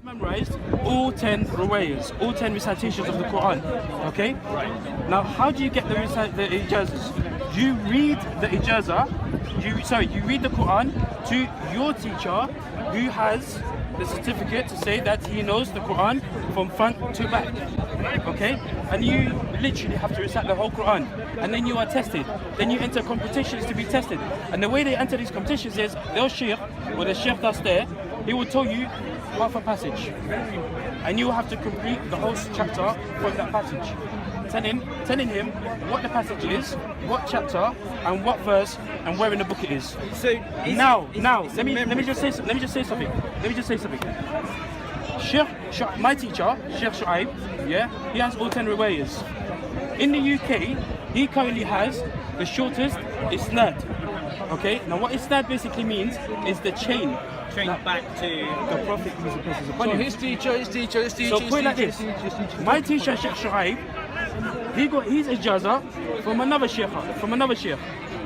memorized all 10 ruwayas, all 10 recitations of the Quran. Okay? Now, how do you get the ijazahs? You read the ijazah, you read the Quran to your teacher who has the certificate to say that he knows the Quran from front to back. Okay? And you literally have to recite the whole Quran. And then you are tested. Then you enter competitions to be tested. And the way they enter these competitions is, the sheikh, or the sheikh that's there, he will tell you half a passage. And you will have to complete the whole chapter from that passage. Telling him what the passage is, what chapter, and what verse, and where in the book it is. So let me just say something. My teacher, Sheikh Shu'aib, yeah, he has all 10 riwayas. In the UK, he currently has the shortest isnad. Okay, now what isnad basically means is the chain. Back to the Prophet, peace and blessings upon him. His teacher. So put it like this. My teacher, Sheikh Shu'aib, he got his ijazah from another sheikh.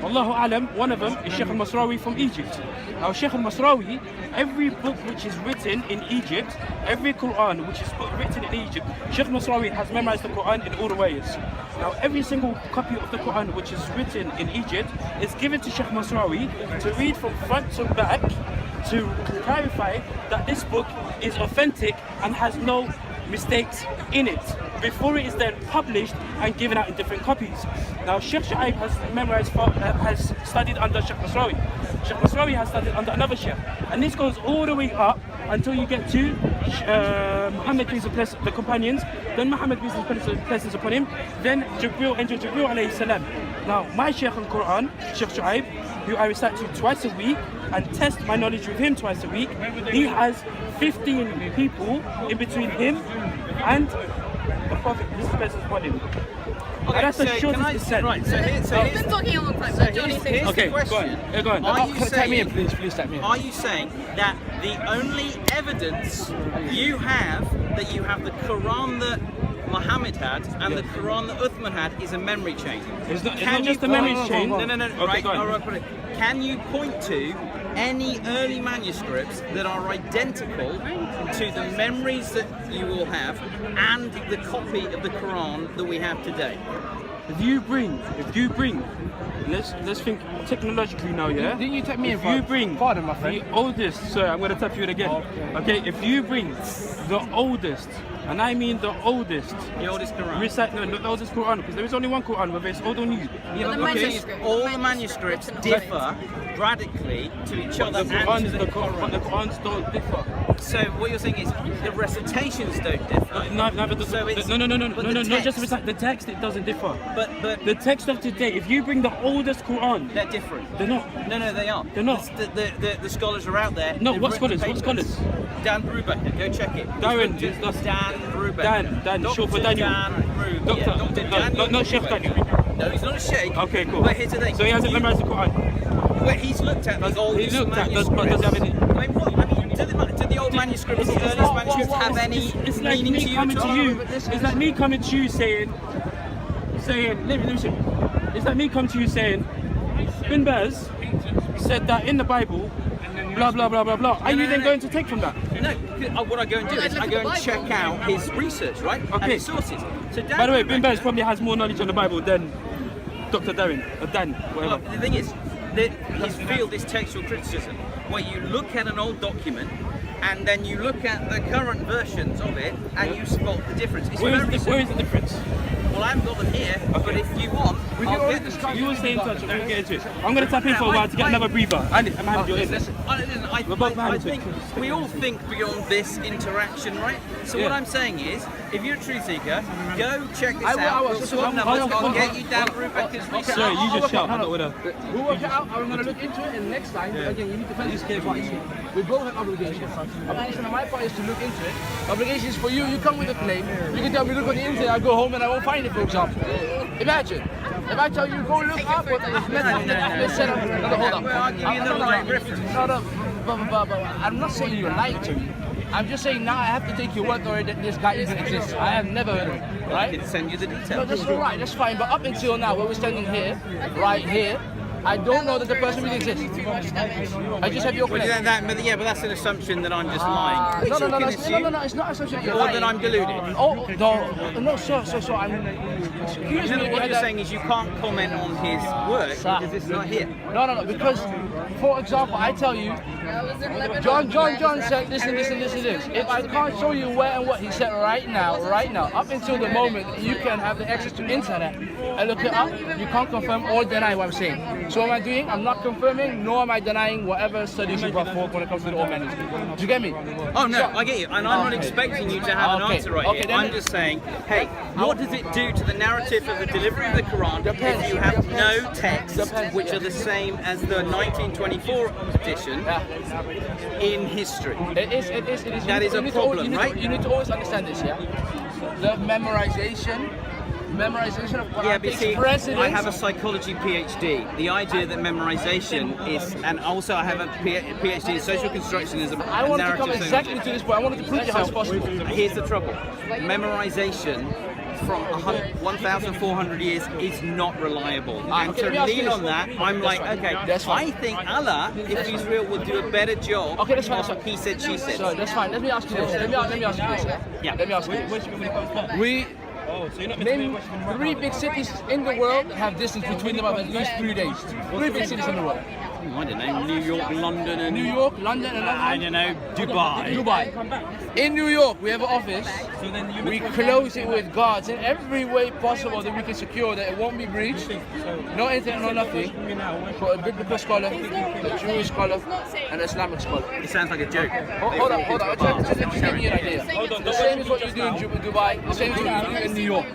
Allahu Alam, one of them is Sheikh al-Masrawi from Egypt. Now Sheikh al-Masrawi, every book which is written in Egypt, every Quran which is written in Egypt, Sheikh al-Masrawi has memorized the Quran in all the ways. Now every single copy of the Quran which is written in Egypt is given to Sheikh al-Masrawi to read from front to back to clarify that this book is authentic and has no mistakes in it before it is then published and given out in different copies. Now Sheikh Shu'aib has studied under Sheikh Masrawi. Sheikh Masrawi has studied under another Sheikh, and this goes all the way up until you get to Muhammad, peace and blessings, the companions, then Muhammad, peace and blessings upon him, then Angel Jibreel alayhi salam. Now my Sheikh al-Quran, Sheikh Shu'aib, who I recite to twice a week and test my knowledge with him twice a week, he has 15 people in between him and the Prophet, peace and blessings upon him. Okay, that's the shortest descent. Right, so We've been talking a long time. Johnny, here's okay, the question. Go on. Are you Tag me in, please tag me in. Are you saying that the only evidence you have that you have the Quran that Muhammad had and the Quran that Uthman had is a memory chain? It's not just a memory chain. No. Okay, Right. Can you point to any early manuscripts that are identical to the memories that you will have and the copy of the Quran that we have today? If you bring, let's think technologically now, yeah? Didn't you take me in? If you bring Pardon, my friend. the oldest, sorry, I'm going to tap you in again. Okay, if you bring the oldest, and I mean the oldest Quran. Recite, no, not the oldest Quran, because there is only one Quran, whether it's old or new. Yeah, but all the manuscripts differ radically to each other. The Qurans don't differ. So what you're saying is the recitations don't differ. No, So it's- no, the not just text- recite the text. It doesn't differ. But The text of today, if you bring the oldest Quran, they're different. they're not. No, they aren't. They're not. The scholars are out there. No, They've what written scholars? What papers. scholars? Dan Brubaker, go check it. Darren, Just that's- Dan Brubaker. Dan, Dr. short for Daniel. Dan Brubaker. Doctor, Yeah, Dr. Daniel not Sheikh Brubaker. Daniel. No, he's not a sheikh. Okay, cool. But here's the thing. So he hasn't memorized the Quran. Well, he's looked at the oldest He looked at, does manuscripts. he have any? I mean, what? Do the old manuscripts, the earliest manuscripts have any It's like meaning me to you coming at all? to you. It's like me coming to you saying, let me show you. It's like me coming to you saying, Bin Baz said that in the Bible, blah blah blah blah blah. Are you then going to take from that? No, what I go and do is I go and check out his research, right? And Okay. his sources. So Dan By the way, Bin Brubaker- Baz probably has more knowledge on the Bible than Dr. Darren or Dan, whatever. Look, the thing is that his field is textual criticism, where you look at an old document and then you look at the current versions of it and you spot the difference. It's Where very is the difference? Well, I haven't got them here, but if you want, I'll get them. You will stay in touch and we'll get into it. I'm going to tap in for a while to get another breather. I'm happy you're in. We're both I behind think we all think beyond this interaction, right? So what Yeah. I'm saying is, if you're a truth seeker, go check this I will- out. I will. We'll swap numbers. I'll get you Dan Brubaker's research. Sorry, you just shout. I'm not with her. We'll work it out. I'm going to look into it, and next time, again, you need to find this case twice. We both have obligations. Obligation on my part is to look into it. Obligation is for you. You come with a claim. You can tell me, look on the internet. I go home and I won't find it, for example. Imagine. If I tell you, go look up what Ahmed said. Hold up. Well, I'll give you the right reference. No, but I'm not saying you're lying to me. I'm just saying now I have to take your word for it that this guy even exists. I have never heard of him, I right? can send you the No, details. that's all right. That's fine. But up until now, where we're standing here, right here, I don't know that the person really exists. I just have your Well, claim. but that's an assumption that I'm just lying. No, You can assume, it's not assumption. You're or lying. that I'm deluded. Oh, no, sir, I'm. Excuse me. What you're saying is you can't comment on his work because it's not here. No, because, for example, I tell you, John said this and this and this and this. If I can't show you where and what he said right now, up until the moment you can have the access to internet and look it up, you can't confirm or deny what I'm saying. So what am I doing? I'm not confirming, nor am I denying whatever studies you brought forth when it comes to the old manuscript. Do you get me? Oh no, I get you, and I'm not expecting you to have an answer right here. I'm just saying, hey, what does it do to the narrative of the delivery of the Quran if you have no texts which are the same as the 1924 edition in history? It is. That is a problem, right? You need to always understand this, yeah? The memorization of Quran Yeah, but see, precedence. I have a psychology PhD. The idea that memorization is, and also I have a PhD in social construction as a I wanted to come narrative exactly to this point. I wanted to prove to you how it's possible. Here's the trouble. Memorization from 1,400 years is not reliable. And okay, to let me ask you lean this. on that, I'm like, okay, That's fine. I think Allah, if he's real, would do a better job Okay, that's fine. of he said, she said. So that's fine. Let me ask you this. Let me ask you this. Yeah. Let me ask you this. We name 3 big cities in the world have distance between them of at least 3 days. 3 big cities in the world. I don't know, New York, London, and New York, London, and I don't know, Dubai. Dubai. In New York, we have an office. We close it with guards in every way possible that we can secure that it won't be breached. No internet, no nothing. For a biblical scholar, a Jewish scholar, and an Islamic scholar. It sounds like a joke. Hold on. I'm trying to just give you an idea. The same is what you do in Dubai. The same is what you do in New York.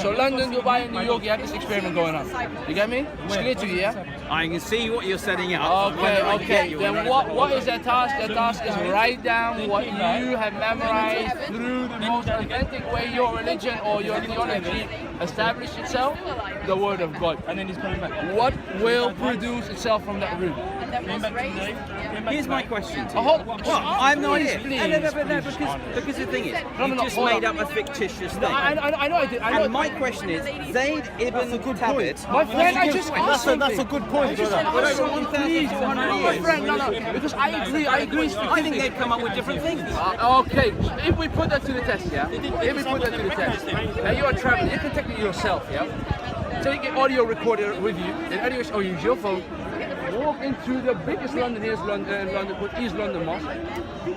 So London, Dubai, and New York, you have this experiment going on. You get me? It's clear to you, yeah? I can see what you're setting up. Okay. Then what is that task? The task is write down what you have memorized through the most authentic way your religion or your theology established itself, the word of God. And then he's coming back. What will produce itself from that root? Here's my question to you. Well, I have no idea. Please. Because the thing is, No, you just hold made on. up a fictitious thing. I know I did. I know. And my question is, Zayd ibn Thabit. My friend, I just asked something. That's a good point, brother. For 1,400 My years. friend, no, because I agree. I think they've come up with different things. Okay, if we put that to the test, yeah? If we put that to the test, and you're a traveler, you can take it yourself, yeah? Take an audio recorder with you, or use your phone, walk into the biggest London, here's London, called East London Mosque.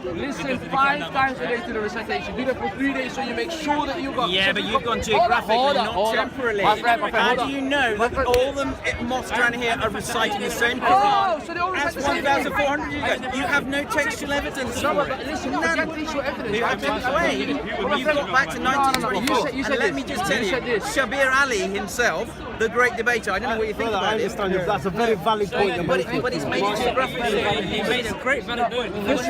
Listen 5 times a day to the recitation. Do that for 3 days so you make sure that you got... Yeah, but you've gone geographically, not temporally. My friend, How do you know that all the mosques around here are reciting the same Oh, Quran so they all recite as the same thing. 1,400 years ago? You have no textual evidence No, for but it. listen, I can teach you evidence. You I have can to explain. You got back to 1924. You said And let me this. just tell You you, said this. Shabir Ali himself, the great debater, I don't know what you think Brother, I about it. understand you. That's a very valid point you're making. But he's made it geographically. He made a great valid point. No. What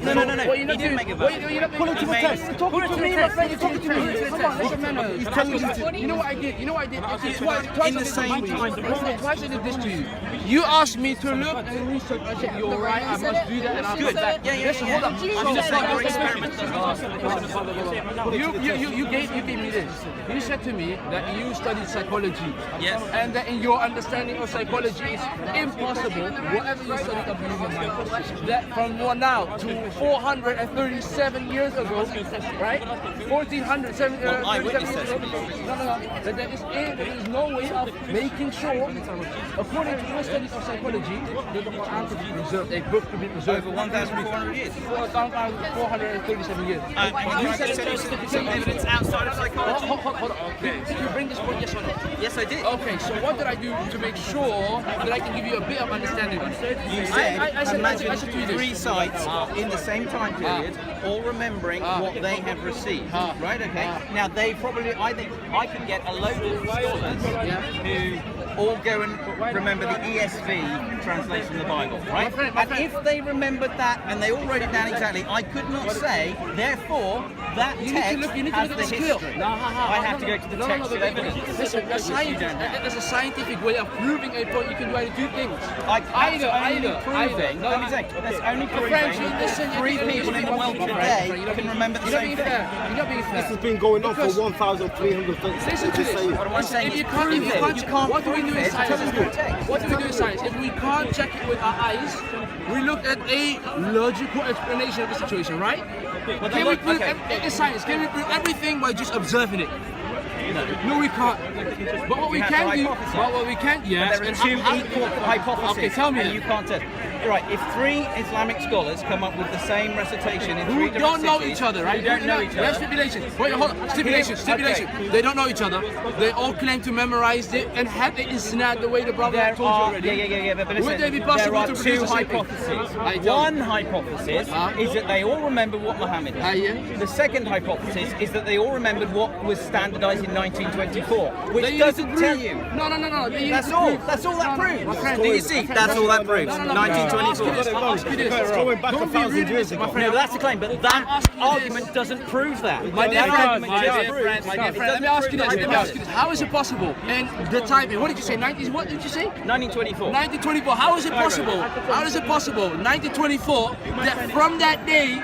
you're not He didn't doing, make it what valid. you're not Pull it to the test. You're talking to me, my friend. You're talking to me. Come on, listen, man. He's telling you to. You know what I did? Twice In the same time. Twice I did this to you. You asked me to look and research. I said, you're right, I must do that, and I'll come back. Yeah. Listen, hold on. I'm just saying your experiment You gave me this. You said to me that you studied psychology. Yes. And that in your understanding of psychology, it's impossible, whatever you studied of the human mind, that from now to 437 years ago, right? 1407 eyewitness years ago. No. That there is no way of making sure, according to your studies of psychology, that the Quran could be preserved, a book could be preserved over 1,400 years. 437 years. You said some evidence outside of psychology? Hold on. Okay. Did you bring this point, yes or no? Yes, I did. Okay, so what did I do to make sure that I can give you a bit of understanding? You said, I said imagine to you this. 3 sites in the same time period, all remembering what they have received. Right, okay? Now, they probably, I think, I could get a load of scholars who all go and remember the ESV translation of the Bible, right? And if they remembered that and they all wrote it down exactly, I could not say, therefore, that text has the history. I have to go to the textual evidence. Listen, there's a scientific way of proving a point. You can do either 2 things. That's only proving 3 people in the world today can remember the same thing. You're not being fair. This has been going on for 1,300 Listen to this. What I'm saying If is you can't, you can't what do we we do in to tell us science? no text. What do we do in science? If we can't check it with our eyes, we look at a logical explanation of the situation, right? Can we prove in science? Can we prove everything by just observing it? No, we can't. But what we can do, what we can, yes. There are two equal hypotheses. Okay, tell me and that. you can't test. Right, if three Islamic scholars come up with the same recitation in three Who different don't know cities, each other, right? who don't know each There's other. stipulation. Wait, hold on. Stipulation. They don't know each other. They all claim to memorize it and have it isnad the way the brother There told you are, already. yeah, but listen, Would they be possible there are to two produce the same thing? hypotheses. I tell One you. hypothesis is that they all remember what Muhammad did. Yeah. The second hypothesis is that they all remembered what was standardized in 1924, which They doesn't need to tell prove- you. No. They That's need to all. prove- That's all that No, proves. my friend, Do you see? That's all that proves. No, 1924. I'll ask you this. It's going back Don't be 1,000 rude to years this, ago. my friend. No, that's the claim, but that asking you argument this. doesn't prove that. My dear That friend, argument just proves- let me ask you this. How is it possible? And the timing, what did you say? 90s, what did you say? 1924. 1924. How is it possible? How is it possible? 1924. That from that day,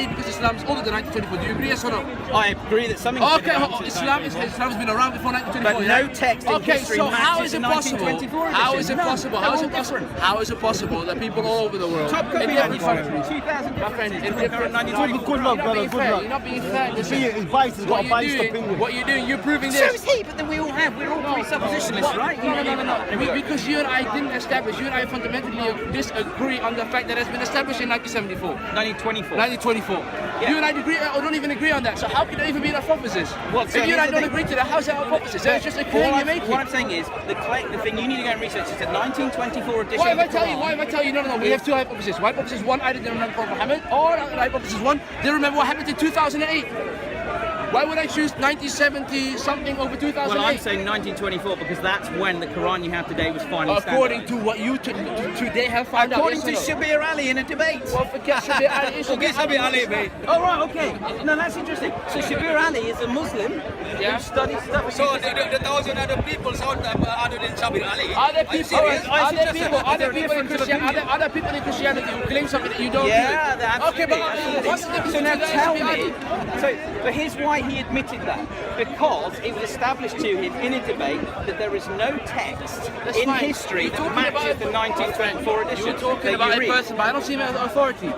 because Islam is older than 1924. Do you agree? Yes or no? I agree that something. Okay, Islam's been around before 1924. But yeah? no text in Okay, history so how matches is it the possible? 1924 How is it edition. None. possible? They're How is all it possible? different. How is it possible that people all over the world, Top copy in every manuscript, country, 2,000 my friend, in differences. different 1924. Good luck, brother, good luck. You're not being fair. Listen, His bias has got a biased opinion. what you're doing, you're proving So this. is he, but then we all have. We're all presuppositionalists, right? No. Because you and I didn't establish, you and I fundamentally disagree on the fact that it's been established in 1974. 1924. 1924. You and I agree, or don't even agree on that. So how can there even be an hypothesis? Well, If so you and I here's the don't thing. agree to that, how's that a hypothesis? That's just a claim you're making. What I'm saying is, the thing you need to go and research is the 1924 edition. What if I of the tell you? Quran. What if I tell you? No. We have two hypotheses. Hypothesis one, I didn't remember Muhammad, or hypothesis one, they remember what happened in 2008. Why would I choose 1970 something over 2008? Well, I'm saying 1924 because that's when the Quran you have today was finally According standardized. to what you today have found According out. to yes or no? Shabir Ali in a debate. Well, forget Shabir Ali. Forget Shabir Ali, mate. Oh, right, okay. No, that's interesting. So Shabir Ali is a Muslim Yeah. who studies stuff. So the thousand other people other than Shabir Ali. Other Are you people, serious? other people in Christianity who claim something that you don't Yeah, do. that's Okay, but what's the difference So now between tell that and me. But here's why he admitted that. Because it was established to him in a debate that there is no text That's in fine. history You're that talking matches about- the 1924 edition. You're talking that about you a read. person, but I don't see him as an authority.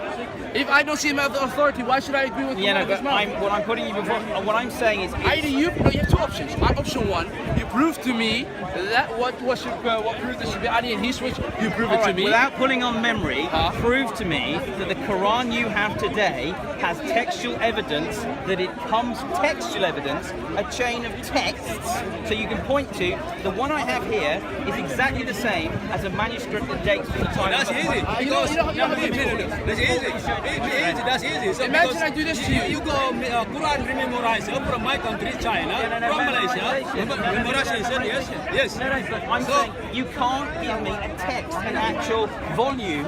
If I don't see him as an authority, why should I agree with Yeah, no, him? but what I'm putting you before, what I'm saying is, Either you have two options. Option one, you prove to me that what proved this should be Ali and he switched. You prove it to me. without pulling on memory, Huh? prove to me that the Quran you have today has textual evidence that it comes textual evidence, a chain of texts, so you can point to the one I have here is exactly the same as a manuscript that dates from the time. That's of easy. You know how That's people easy. do. That's easy. That's easy. So Imagine because I do this to you. You go Quran memorize from my country, China, from Malaysia, memorization. Yes. No, but I'm saying you can't give me a text, an actual volume.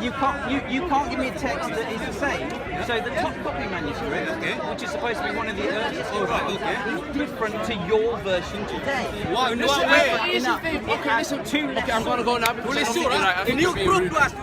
You can't give me a text that is the same. So the top copy manuscript, which is supposed to be one of the earliest, is different to your version today. Wow, in Listen, what I have way? an easy thing. Okay, listen. Two Okay, I'm gonna go now because I don't think you're right. I think Can you're you being prove rude. to us